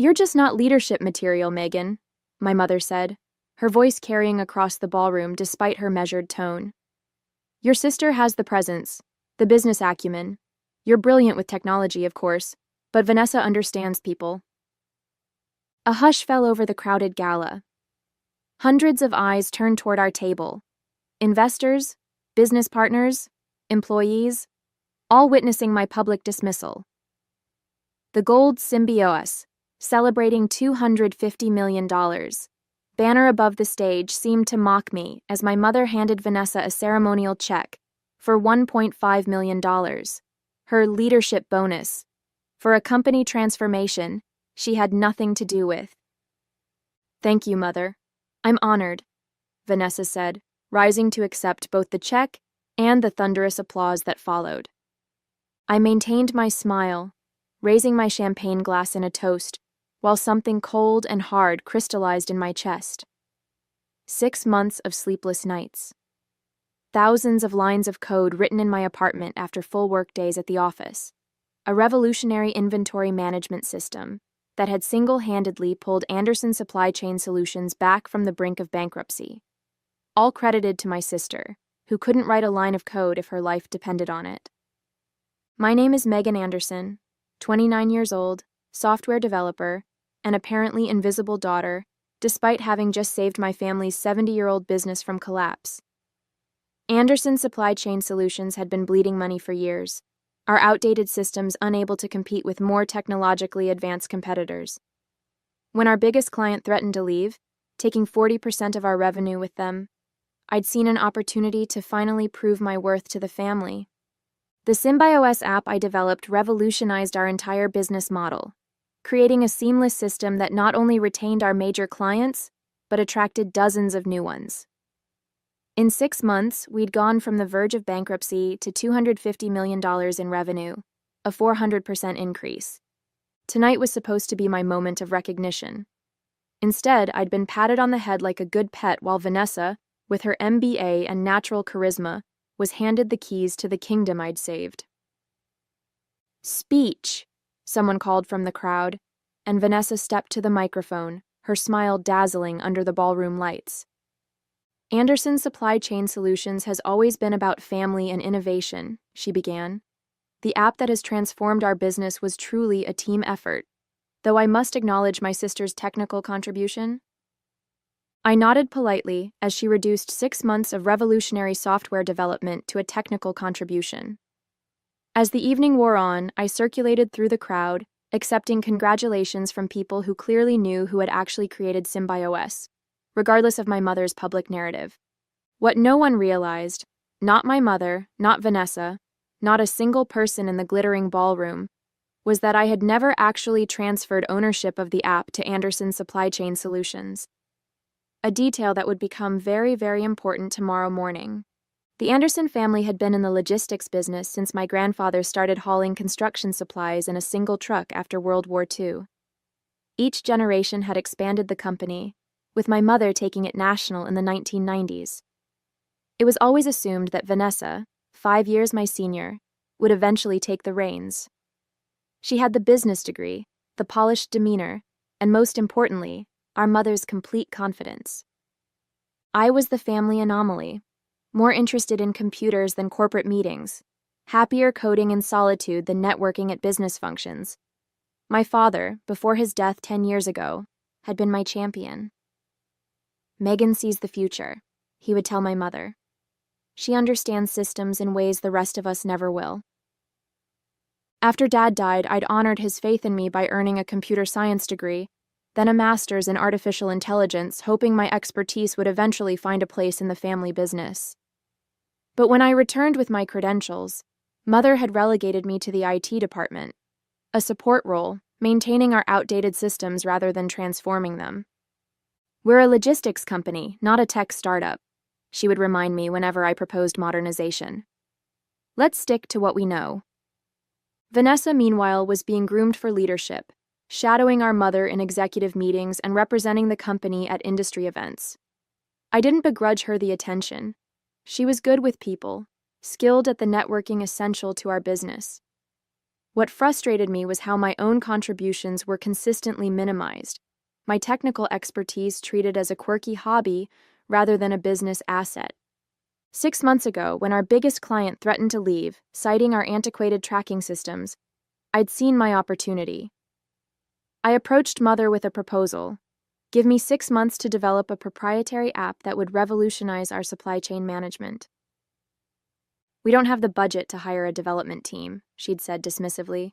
"You're just not leadership material, Megan," my mother said, her voice carrying across the ballroom despite her measured tone. "Your sister has the presence, the business acumen. You're brilliant with technology, of course, but Vanessa understands people." A hush fell over the crowded gala. Hundreds of eyes turned toward our table. Investors, business partners, employees, all witnessing my public dismissal. The gold symbiosis, celebrating $250 million. Banner above the stage seemed to mock me as my mother handed Vanessa a ceremonial check for $1.5 million, her leadership bonus, for a company transformation she had nothing to do with. "Thank you, Mother. I'm honored," Vanessa said, rising to accept both the check and the thunderous applause that followed. I maintained my smile, raising my champagne glass in a toast, while something cold and hard crystallized in my chest. 6 months of sleepless nights. Thousands of lines of code written in my apartment after full work days at the office. A revolutionary inventory management system that had single-handedly pulled Anderson Supply Chain Solutions back from the brink of bankruptcy. All credited to my sister, who couldn't write a line of code if her life depended on it. My name is Megan Anderson, 29 years old, software developer, an apparently invisible daughter, despite having just saved my family's 70-year-old business from collapse. Anderson Supply Chain Solutions had been bleeding money for years, our outdated systems unable to compete with more technologically advanced competitors. When our biggest client threatened to leave, taking 40% of our revenue with them, I'd seen an opportunity to finally prove my worth to the family. The SymbioS app I developed revolutionized our entire business model, creating a seamless system that not only retained our major clients, but attracted dozens of new ones. In 6 months, we'd gone from the verge of bankruptcy to $250 million in revenue, a 400% increase. Tonight was supposed to be my moment of recognition. Instead, I'd been patted on the head like a good pet while Vanessa, with her MBA and natural charisma, was handed the keys to the kingdom I'd saved. "Speech," someone called from the crowd, and Vanessa stepped to the microphone, her smile dazzling under the ballroom lights. "Anderson Supply Chain Solutions has always been about family and innovation," she began. "The app that has transformed our business was truly a team effort, though I must acknowledge my sister's technical contribution." I nodded politely as she reduced 6 months of revolutionary software development to a technical contribution. As the evening wore on, I circulated through the crowd, accepting congratulations from people who clearly knew who had actually created SymbioS, regardless of my mother's public narrative. What no one realized, not my mother, not Vanessa, not a single person in the glittering ballroom, was that I had never actually transferred ownership of the app to Anderson Supply Chain Solutions. A detail that would become very, very important tomorrow morning. The Anderson family had been in the logistics business since my grandfather started hauling construction supplies in a single truck after World War II. Each generation had expanded the company, with my mother taking it national in the 1990s. It was always assumed that Vanessa, 5 years my senior, would eventually take the reins. She had the business degree, the polished demeanor, and most importantly, our mother's complete confidence. I was the family anomaly, more interested in computers than corporate meetings, happier coding in solitude than networking at business functions. My father, before his death 10 years ago, had been my champion. "Megan sees the future," he would tell my mother. "She understands systems in ways the rest of us never will." After Dad died, I'd honored his faith in me by earning a computer science degree, then a master's in artificial intelligence, hoping my expertise would eventually find a place in the family business. But when I returned with my credentials, Mother had relegated me to the IT department, a support role, maintaining our outdated systems rather than transforming them. "We're a logistics company, not a tech startup," she would remind me whenever I proposed modernization. "Let's stick to what we know." Vanessa, meanwhile, was being groomed for leadership, shadowing our mother in executive meetings and representing the company at industry events. I didn't begrudge her the attention. She was good with people, skilled at the networking essential to our business. What frustrated me was how my own contributions were consistently minimized, my technical expertise treated as a quirky hobby rather than a business asset. 6 months ago, when our biggest client threatened to leave, citing our antiquated tracking systems, I'd seen my opportunity. I approached Mother with a proposal. Give me 6 months to develop a proprietary app that would revolutionize our supply chain management. We don't have the budget to hire a development team, she'd said dismissively.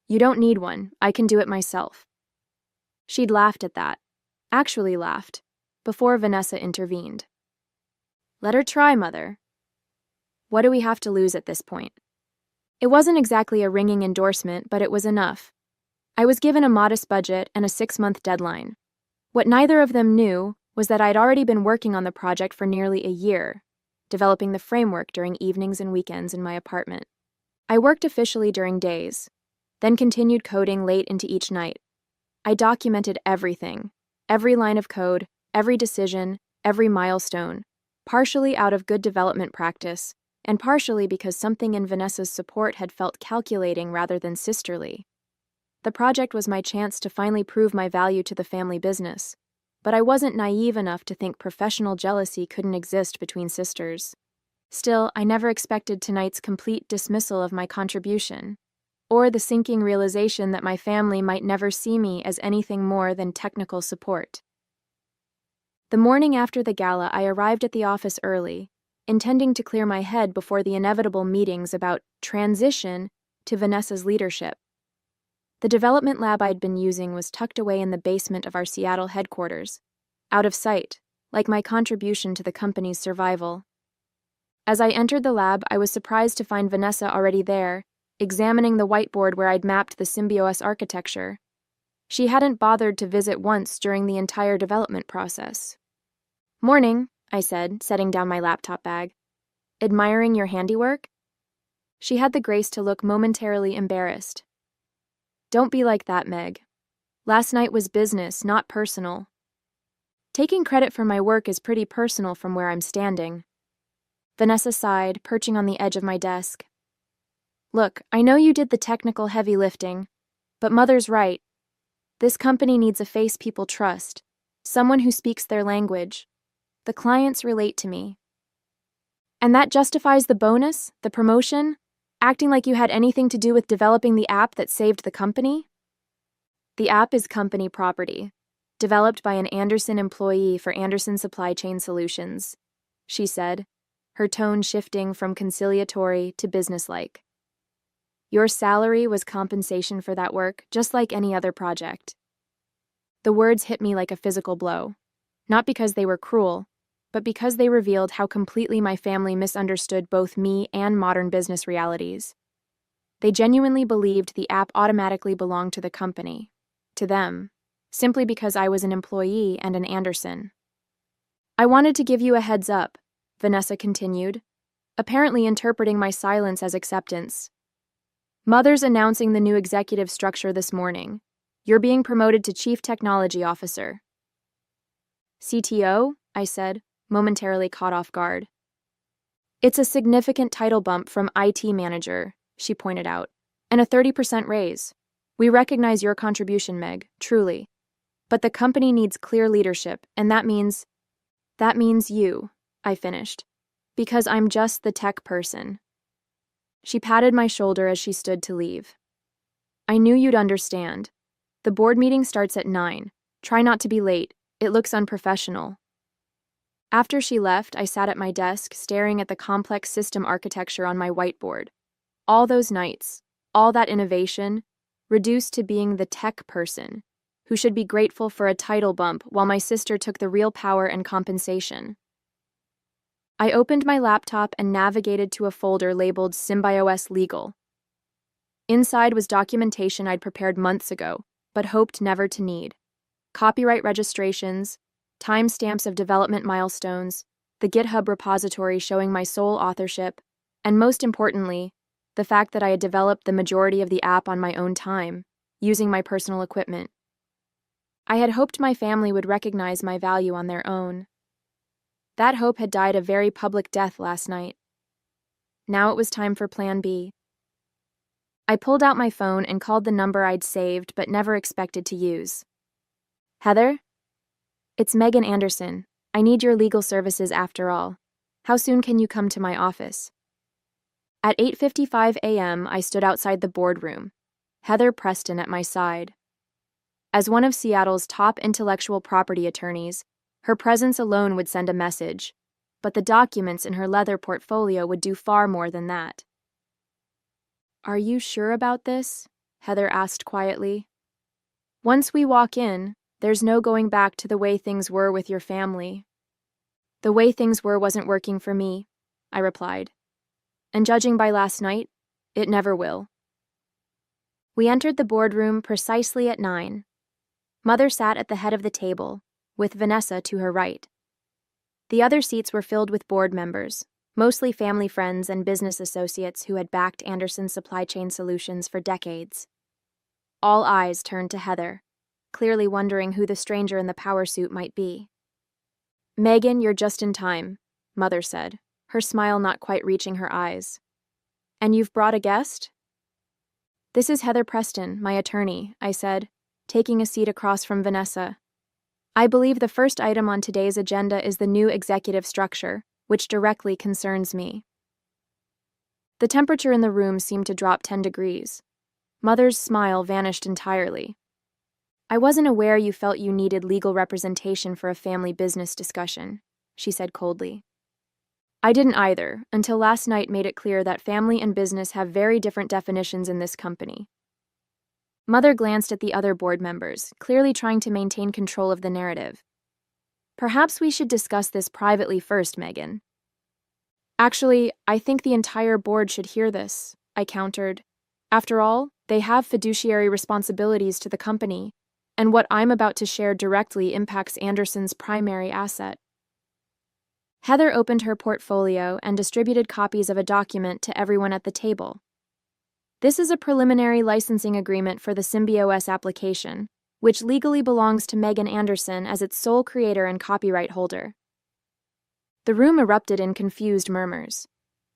You don't need one, I can do it myself. She'd laughed at that, actually laughed, before Vanessa intervened. Let her try, Mother. What do we have to lose at this point? It wasn't exactly a ringing endorsement, but it was enough. I was given a modest budget and a 6-month deadline. What neither of them knew was that I'd already been working on the project for nearly a year, developing the framework during evenings and weekends in my apartment. I worked officially during days, then continued coding late into each night. I documented everything, every line of code, every decision, every milestone, partially out of good development practice, and partially because something in Vanessa's support had felt calculating rather than sisterly. The project was my chance to finally prove my value to the family business, but I wasn't naive enough to think professional jealousy couldn't exist between sisters. Still, I never expected tonight's complete dismissal of my contribution, or the sinking realization that my family might never see me as anything more than technical support. The morning after the gala, I arrived at the office early, intending to clear my head before the inevitable meetings about transition to Vanessa's leadership. The development lab I'd been using was tucked away in the basement of our Seattle headquarters, out of sight, like my contribution to the company's survival. As I entered the lab, I was surprised to find Vanessa already there, examining the whiteboard where I'd mapped the Symbios architecture. She hadn't bothered to visit once during the entire development process. Morning, I said, setting down my laptop bag. Admiring your handiwork? She had the grace to look momentarily embarrassed. Don't be like that, Meg. Last night was business, not personal. Taking credit for my work is pretty personal from where I'm standing. Vanessa sighed, perching on the edge of my desk. Look, I know you did the technical heavy lifting, but Mother's right. This company needs a face people trust, someone who speaks their language. The clients relate to me. And that justifies the bonus, the promotion, acting like you had anything to do with developing the app that saved the company? The app is company property, developed by an Anderson employee for Anderson Supply Chain Solutions, she said, her tone shifting from conciliatory to businesslike. Your salary was compensation for that work, just like any other project. The words hit me like a physical blow, not because they were cruel, but because they revealed how completely my family misunderstood both me and modern business realities. They genuinely believed the app automatically belonged to the company, to them, simply because I was an employee and an Anderson. I wanted to give you a heads up, Vanessa continued, apparently interpreting my silence as acceptance. Mother's announcing the new executive structure this morning. You're being promoted to Chief Technology Officer. CTO? I said, momentarily caught off guard. It's a significant title bump from IT manager, she pointed out, and a 30% raise. We recognize your contribution, Meg, truly. But the company needs clear leadership, and that means you, I finished, because I'm just the tech person. She patted my shoulder as she stood to leave. I knew you'd understand. The board meeting starts at 9. Try not to be late. It looks unprofessional. After she left, I sat at my desk, staring at the complex system architecture on my whiteboard. All those nights, all that innovation, reduced to being the tech person, who should be grateful for a title bump while my sister took the real power and compensation. I opened my laptop and navigated to a folder labeled Symbios Legal. Inside was documentation I'd prepared months ago, but hoped never to need. Copyright registrations, timestamps of development milestones, the GitHub repository showing my sole authorship, and most importantly, the fact that I had developed the majority of the app on my own time, using my personal equipment. I had hoped my family would recognize my value on their own. That hope had died a very public death last night. Now it was time for Plan B. I pulled out my phone and called the number I'd saved but never expected to use. Heather? It's Megan Anderson. I need your legal services after all. How soon can you come to my office? At 8:55 a.m., I stood outside the boardroom, Heather Preston at my side. As one of Seattle's top intellectual property attorneys, her presence alone would send a message, but the documents in her leather portfolio would do far more than that. Are you sure about this? Heather asked quietly. Once we walk in, there's no going back to the way things were with your family. The way things were wasn't working for me, I replied. And judging by last night, it never will. We entered the boardroom precisely at 9. Mother sat at the head of the table, with Vanessa to her right. The other seats were filled with board members, mostly family friends and business associates who had backed Anderson's supply chain solutions for decades. All eyes turned to Heather, clearly wondering who the stranger in the power suit might be. Megan, you're just in time, Mother said, her smile not quite reaching her eyes. And you've brought a guest? This is Heather Preston, my attorney, I said, taking a seat across from Vanessa. I believe the first item on today's agenda is the new executive structure, which directly concerns me. The temperature in the room seemed to drop 10 degrees. Mother's smile vanished entirely. I wasn't aware you felt you needed legal representation for a family business discussion, she said coldly. I didn't either, until last night made it clear that family and business have very different definitions in this company. Mother glanced at the other board members, clearly trying to maintain control of the narrative. Perhaps we should discuss this privately first, Megan. Actually, I think the entire board should hear this, I countered. After all, they have fiduciary responsibilities to the company, and what I'm about to share directly impacts Anderson's primary asset. Heather opened her portfolio and distributed copies of a document to everyone at the table. This is a preliminary licensing agreement for the SymbioS application, which legally belongs to Megan Anderson as its sole creator and copyright holder. The room erupted in confused murmurs.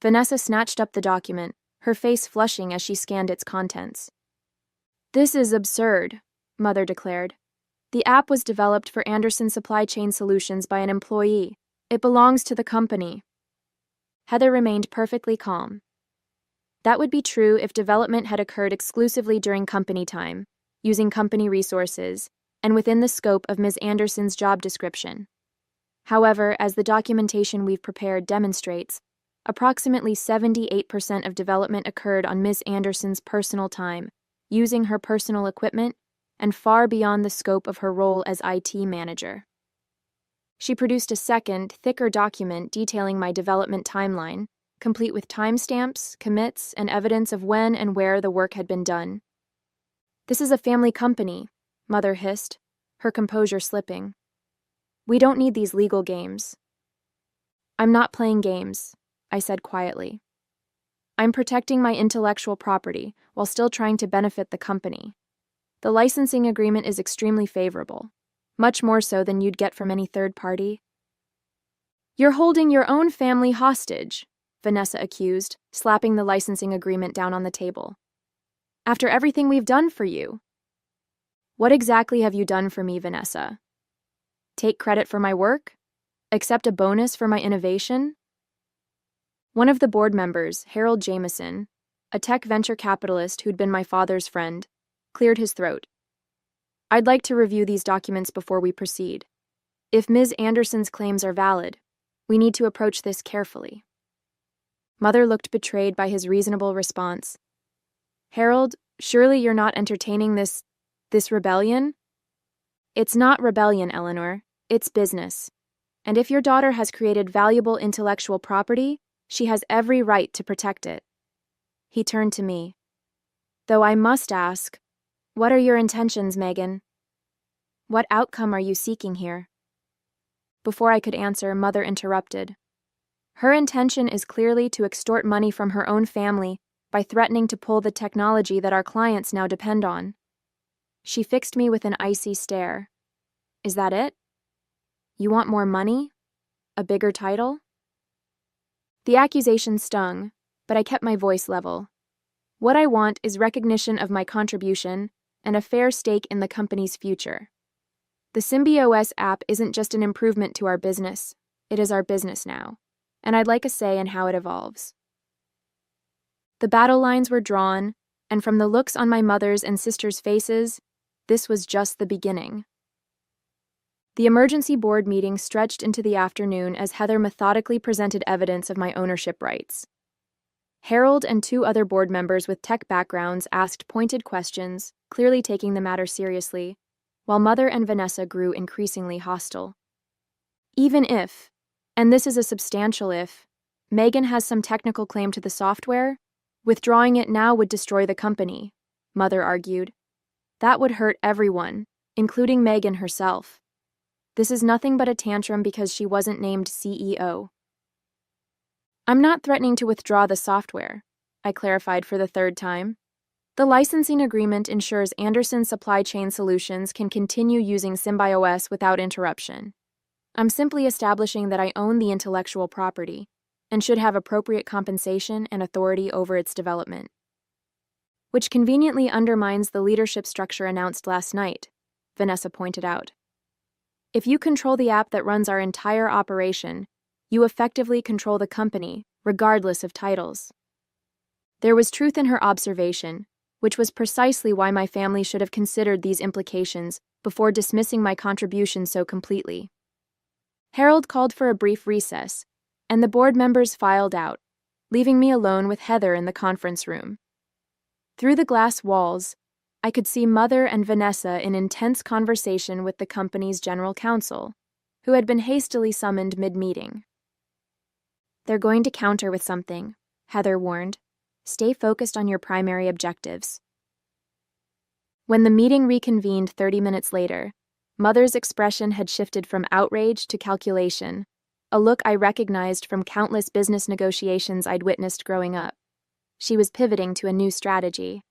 Vanessa snatched up the document, her face flushing as she scanned its contents. This is absurd, Mother declared. The app was developed for Anderson Supply Chain Solutions by an employee. It belongs to the company. Heather remained perfectly calm. That would be true if development had occurred exclusively during company time, using company resources, and within the scope of Ms. Anderson's job description. However, as the documentation we've prepared demonstrates, approximately 78% of development occurred on Ms. Anderson's personal time, using her personal equipment, and far beyond the scope of her role as IT manager. She produced a second, thicker document detailing my development timeline, complete with timestamps, commits, and evidence of when and where the work had been done. This is a family company, Mother hissed, her composure slipping. We don't need these legal games. I'm not playing games, I said quietly. I'm protecting my intellectual property while still trying to benefit the company. The licensing agreement is extremely favorable, much more so than you'd get from any third party. You're holding your own family hostage, Vanessa accused, slapping the licensing agreement down on the table. After everything we've done for you. What exactly have you done for me, Vanessa? Take credit for my work? Accept a bonus for my innovation? One of the board members, Harold Jameson, a tech venture capitalist who'd been my father's friend, cleared his throat. I'd like to review these documents before we proceed. If Ms. Anderson's claims are valid, we need to approach this carefully. Mother looked betrayed by his reasonable response. Harold, surely you're not entertaining this rebellion? It's not rebellion, Eleanor. It's business. And if your daughter has created valuable intellectual property, she has every right to protect it. He turned to me. Though I must ask, what are your intentions, Megan? What outcome are you seeking here? Before I could answer, Mother interrupted. Her intention is clearly to extort money from her own family by threatening to pull the technology that our clients now depend on. She fixed me with an icy stare. Is that it? You want more money? A bigger title? The accusation stung, but I kept my voice level. What I want is recognition of my contribution and a fair stake in the company's future. The SymbiOS app isn't just an improvement to our business, it is our business now, and I'd like a say in how it evolves. The battle lines were drawn, and from the looks on my mother's and sister's faces, this was just the beginning. The emergency board meeting stretched into the afternoon as Heather methodically presented evidence of my ownership rights. Harold and two other board members with tech backgrounds asked pointed questions, clearly taking the matter seriously, while Mother and Vanessa grew increasingly hostile. Even if, and this is a substantial if, Megan has some technical claim to the software, withdrawing it now would destroy the company, Mother argued. That would hurt everyone, including Megan herself. This is nothing but a tantrum because she wasn't named CEO. I'm not threatening to withdraw the software, I clarified for the third time. The licensing agreement ensures Anderson Supply Chain Solutions can continue using SymbiOS without interruption. I'm simply establishing that I own the intellectual property and should have appropriate compensation and authority over its development. Which conveniently undermines the leadership structure announced last night, Vanessa pointed out. If you control the app that runs our entire operation, you effectively control the company, regardless of titles. There was truth in her observation, which was precisely why my family should have considered these implications before dismissing my contribution so completely. Harold called for a brief recess, and the board members filed out, leaving me alone with Heather in the conference room. Through the glass walls, I could see Mother and Vanessa in intense conversation with the company's general counsel, who had been hastily summoned mid-meeting. They're going to counter with something, Heather warned. Stay focused on your primary objectives. When the meeting reconvened 30 minutes later, Mother's expression had shifted from outrage to calculation, a look I recognized from countless business negotiations I'd witnessed growing up. She was pivoting to a new strategy.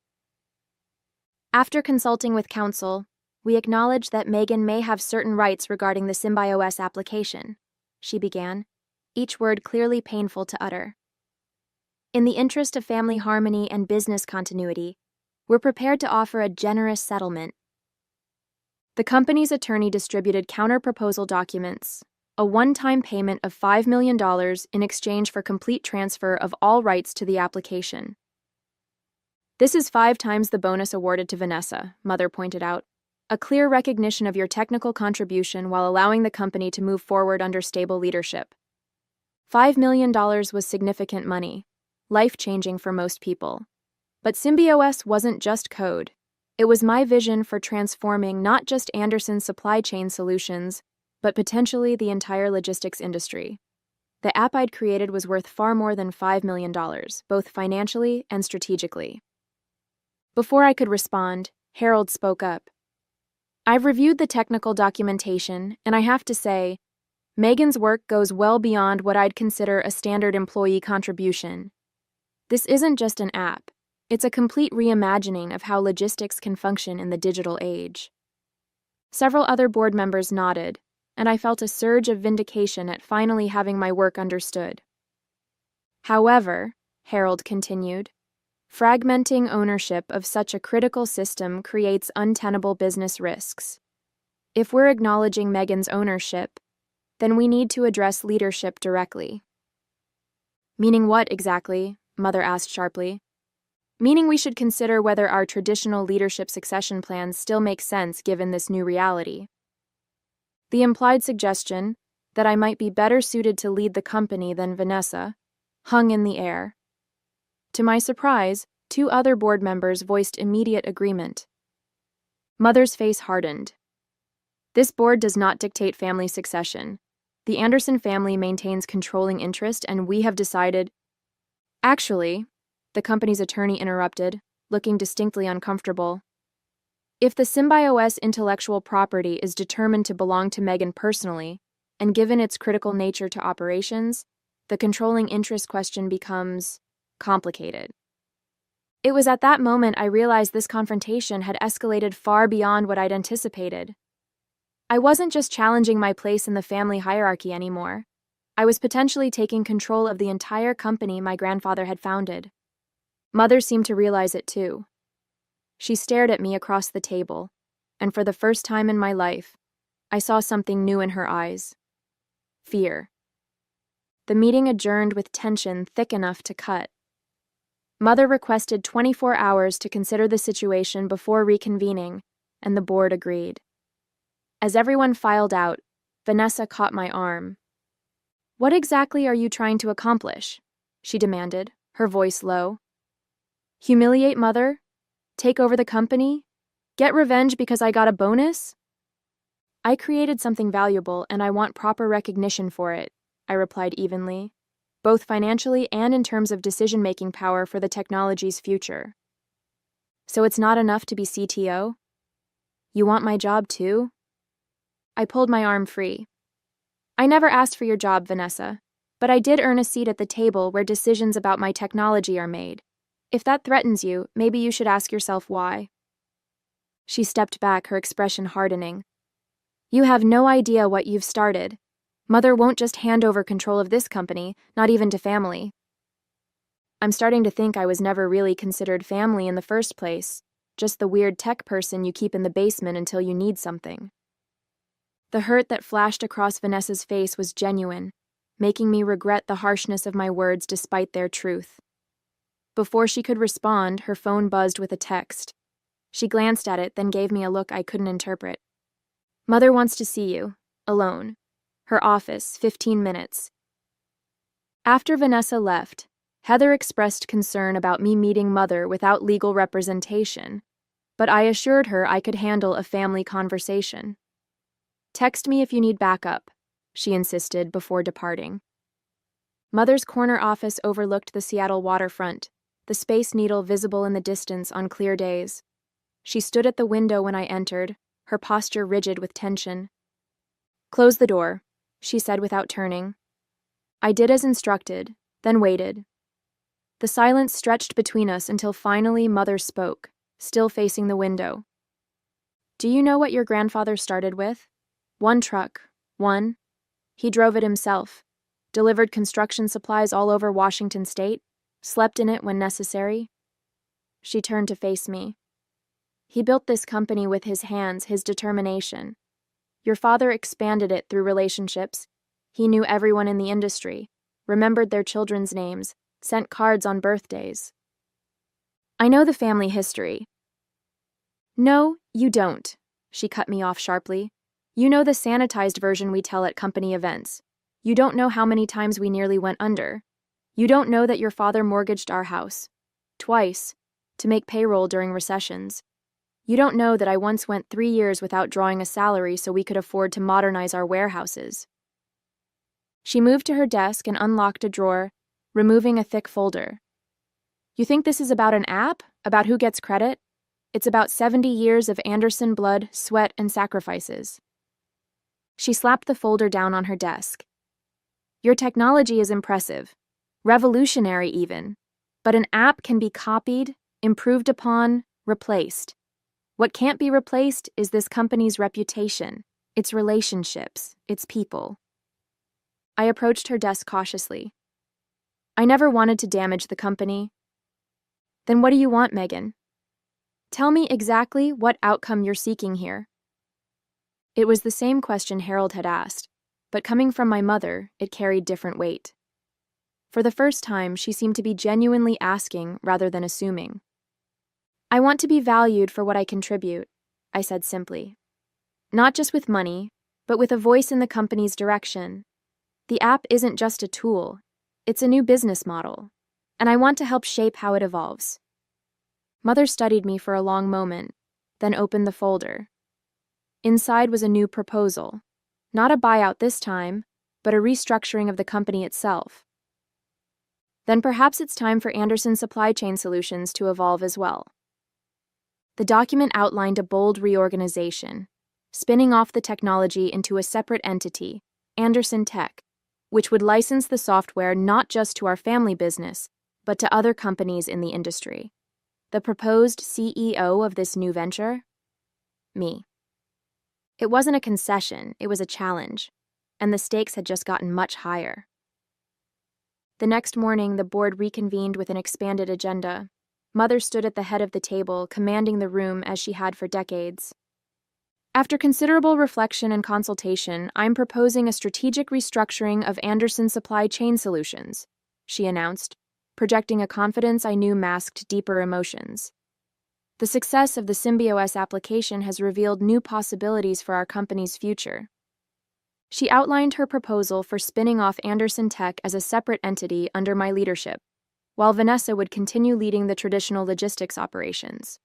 After consulting with counsel, we acknowledge that Megan may have certain rights regarding the SymbiOS application, she began, each word clearly painful to utter. In the interest of family harmony and business continuity, we're prepared to offer a generous settlement. The company's attorney distributed counter-proposal documents, a one-time payment of $5 million in exchange for complete transfer of all rights to the application. This is 5 times the bonus awarded to Vanessa, Mother pointed out, a clear recognition of your technical contribution while allowing the company to move forward under stable leadership. $5 million was significant money, life-changing for most people. But SymbiOS wasn't just code. It was my vision for transforming not just Anderson Supply Chain Solutions, but potentially the entire logistics industry. The app I'd created was worth far more than $5 million, both financially and strategically. Before I could respond, Harold spoke up. I've reviewed the technical documentation, and I have to say, Megan's work goes well beyond what I'd consider a standard employee contribution. This isn't just an app. It's a complete reimagining of how logistics can function in the digital age. Several other board members nodded, and I felt a surge of vindication at finally having my work understood. However, Harold continued, fragmenting ownership of such a critical system creates untenable business risks. If we're acknowledging Megan's ownership, then we need to address leadership directly. Meaning what exactly? Mother asked sharply. Meaning we should consider whether our traditional leadership succession plans still make sense given this new reality. The implied suggestion, that I might be better suited to lead the company than Vanessa, hung in the air. To my surprise, 2 other board members voiced immediate agreement. Mother's face hardened. This board does not dictate family succession. The Anderson family maintains controlling interest, and we have decided— Actually, the company's attorney interrupted, looking distinctly uncomfortable. If the SymbiOS intellectual property is determined to belong to Megan personally, and given its critical nature to operations, the controlling interest question becomes complicated. It was at that moment I realized this confrontation had escalated far beyond what I'd anticipated. I wasn't just challenging my place in the family hierarchy anymore. I was potentially taking control of the entire company my grandfather had founded. Mother seemed to realize it too. She stared at me across the table, and for the first time in my life, I saw something new in her eyes. Fear. The meeting adjourned with tension thick enough to cut. Mother requested 24 hours to consider the situation before reconvening, and the board agreed. As everyone filed out, Vanessa caught my arm. "What exactly are you trying to accomplish?" she demanded, her voice low. "Humiliate Mother? Take over the company? Get revenge because I got a bonus?" "I created something valuable and I want proper recognition for it," I replied evenly, both financially and in terms of decision-making power for the technology's future. "So it's not enough to be CTO? You want my job too?" I pulled my arm free. "I never asked for your job, Vanessa, but I did earn a seat at the table where decisions about my technology are made. If that threatens you, maybe you should ask yourself why." She stepped back, her expression hardening. "You have no idea what you've started. Mother won't just hand over control of this company, not even to family." I'm starting to think I was never really considered family in the first place, just the weird tech person you keep in the basement until you need something. The hurt that flashed across Vanessa's face was genuine, making me regret the harshness of my words despite their truth. Before she could respond, her phone buzzed with a text. She glanced at it, then gave me a look I couldn't interpret. "Mother wants to see you, alone. Her office, 15 minutes. After Vanessa left, Heather expressed concern about me meeting Mother without legal representation, but I assured her I could handle a family conversation. "Text me if you need backup," she insisted before departing. Mother's corner office overlooked the Seattle waterfront, the Space Needle visible in the distance on clear days. She stood at the window when I entered, her posture rigid with tension. "Close the door," she said without turning. I did as instructed, then waited. The silence stretched between us until finally Mother spoke, still facing the window. "Do you know what your grandfather started with? One truck. One. He drove it himself, delivered construction supplies all over Washington state, slept in it when necessary." She turned to face me. "He built this company with his hands, his determination. Your father expanded it through relationships. He knew everyone in the industry, remembered their children's names, sent cards on birthdays." "I know the family history." "No, you don't," she cut me off sharply. "You know the sanitized version we tell at company events. You don't know how many times we nearly went under. You don't know that your father mortgaged our house. Twice. To make payroll during recessions. You don't know that I once went 3 years without drawing a salary so we could afford to modernize our warehouses." She moved to her desk and unlocked a drawer, removing a thick folder. "You think this is about an app? About who gets credit? It's about 70 years of Anderson blood, sweat, and sacrifices." She slapped the folder down on her desk. "Your technology is impressive, revolutionary even, but an app can be copied, improved upon, replaced. What can't be replaced is this company's reputation, its relationships, its people." I approached her desk cautiously. "I never wanted to damage the company." "Then what do you want, Megan? Tell me exactly what outcome you're seeking here." It was the same question Harold had asked, but coming from my mother, it carried different weight. For the first time, she seemed to be genuinely asking rather than assuming. "I want to be valued for what I contribute," I said simply. "Not just with money, but with a voice in the company's direction. The app isn't just a tool, it's a new business model, and I want to help shape how it evolves." Mother studied me for a long moment, then opened the folder. Inside was a new proposal. Not a buyout this time, but a restructuring of the company itself. "Then perhaps it's time for Anderson Supply Chain Solutions to evolve as well." The document outlined a bold reorganization, spinning off the technology into a separate entity, Anderson Tech, which would license the software not just to our family business, but to other companies in the industry. The proposed CEO of this new venture? Me. It wasn't a concession, it was a challenge, and the stakes had just gotten much higher. The next morning, the board reconvened with an expanded agenda. Mother stood at the head of the table, commanding the room as she had for decades. After considerable reflection and consultation, I'm proposing a strategic restructuring of Anderson Supply Chain Solutions, she announced, projecting a confidence I knew masked deeper emotions. The success of the SymbioS application has revealed new possibilities for our company's future. She outlined her proposal for spinning off Anderson Tech as a separate entity under my leadership, while Vanessa would continue leading the traditional logistics operations.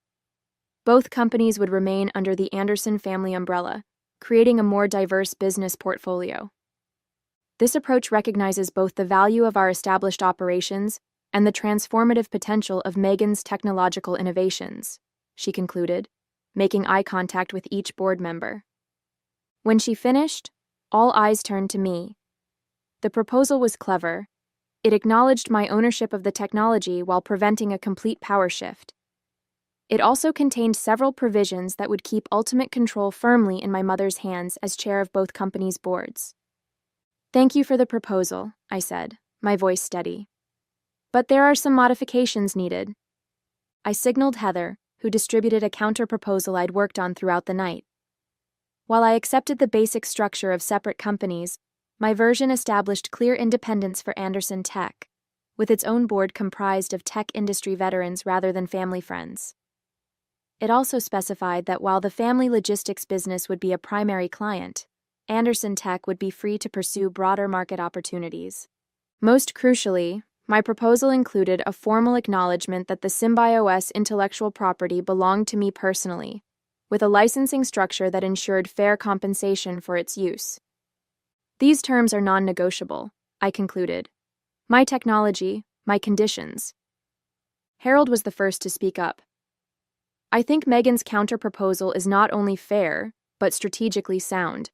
Both companies would remain under the Anderson family umbrella, creating a more diverse business portfolio. This approach recognizes both the value of our established operations and the transformative potential of Megan's technological innovations, she concluded, making eye contact with each board member. When she finished, all eyes turned to me. The proposal was clever. It acknowledged my ownership of the technology while preventing a complete power shift. It also contained several provisions that would keep ultimate control firmly in my mother's hands as chair of both companies' boards. "Thank you for the proposal," I said, my voice steady. "But there are some modifications needed." I signaled Heather, who distributed a counter-proposal I'd worked on throughout the night. While I accepted the basic structure of separate companies, my version established clear independence for Anderson Tech, with its own board comprised of tech industry veterans rather than family friends. It also specified that while the family logistics business would be a primary client, Anderson Tech would be free to pursue broader market opportunities. Most crucially, my proposal included a formal acknowledgement that the SymbioS intellectual property belonged to me personally, with a licensing structure that ensured fair compensation for its use. These terms are non-negotiable, I concluded. My technology, my conditions. Harold was the first to speak up. "I think Megan's counter-proposal is not only fair, but strategically sound.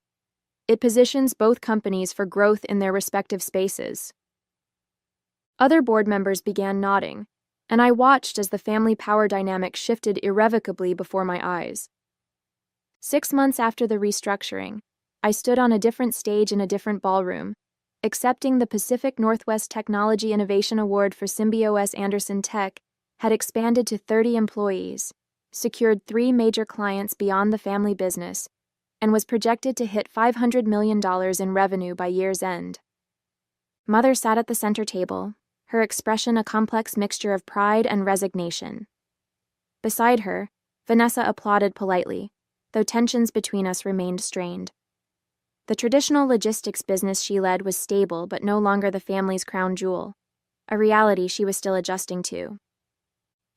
It positions both companies for growth in their respective spaces." Other board members began nodding, and I watched as the family power dynamic shifted irrevocably before my eyes. 6 months after the restructuring, I stood on a different stage in a different ballroom, accepting the Pacific Northwest Technology Innovation Award for SymbioS. Anderson Tech had expanded to 30 employees, secured 3 major clients beyond the family business, and was projected to hit $500 million in revenue by year's end. Mother sat at the center table, her expression a complex mixture of pride and resignation. Beside her, Vanessa applauded politely, though tensions between us remained strained. The traditional logistics business she led was stable but no longer the family's crown jewel, a reality she was still adjusting to.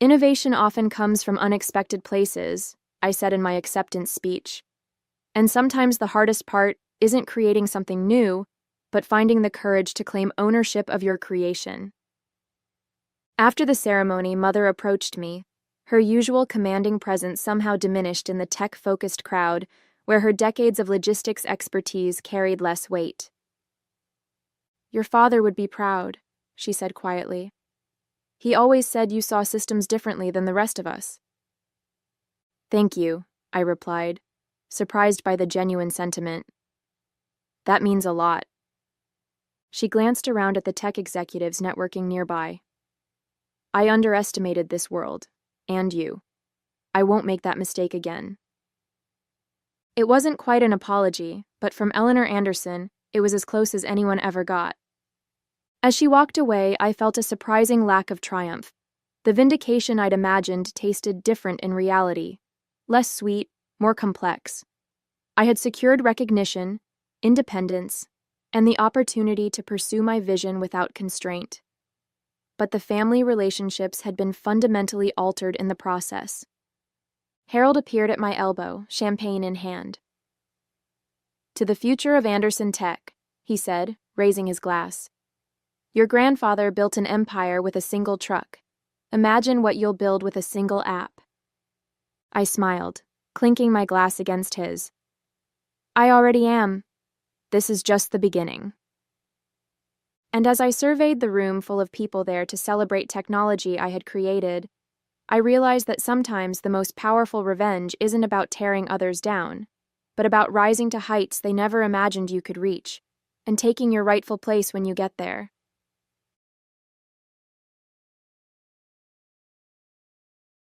"Innovation often comes from unexpected places," I said in my acceptance speech. "And sometimes the hardest part isn't creating something new, but finding the courage to claim ownership of your creation." After the ceremony, Mother approached me, her usual commanding presence somehow diminished in the tech-focused crowd, where her decades of logistics expertise carried less weight. "Your father would be proud," she said quietly. "He always said you saw systems differently than the rest of us." "Thank you," I replied, surprised by the genuine sentiment. "That means a lot." She glanced around at the tech executives networking nearby. "I underestimated this world, and you. I won't make that mistake again." It wasn't quite an apology, but from Eleanor Anderson, it was as close as anyone ever got. As she walked away, I felt a surprising lack of triumph. The vindication I'd imagined tasted different in reality, less sweet, more complex. I had secured recognition, independence, and the opportunity to pursue my vision without constraint. But the family relationships had been fundamentally altered in the process. Harold appeared at my elbow, champagne in hand. "To the future of Anderson Tech," he said, raising his glass. "Your grandfather built an empire with a single truck. Imagine what you'll build with a single app." I smiled, clinking my glass against his. "I already am. This is just the beginning." And as I surveyed the room full of people there to celebrate technology I had created, I realized that sometimes the most powerful revenge isn't about tearing others down, but about rising to heights they never imagined you could reach, and taking your rightful place when you get there.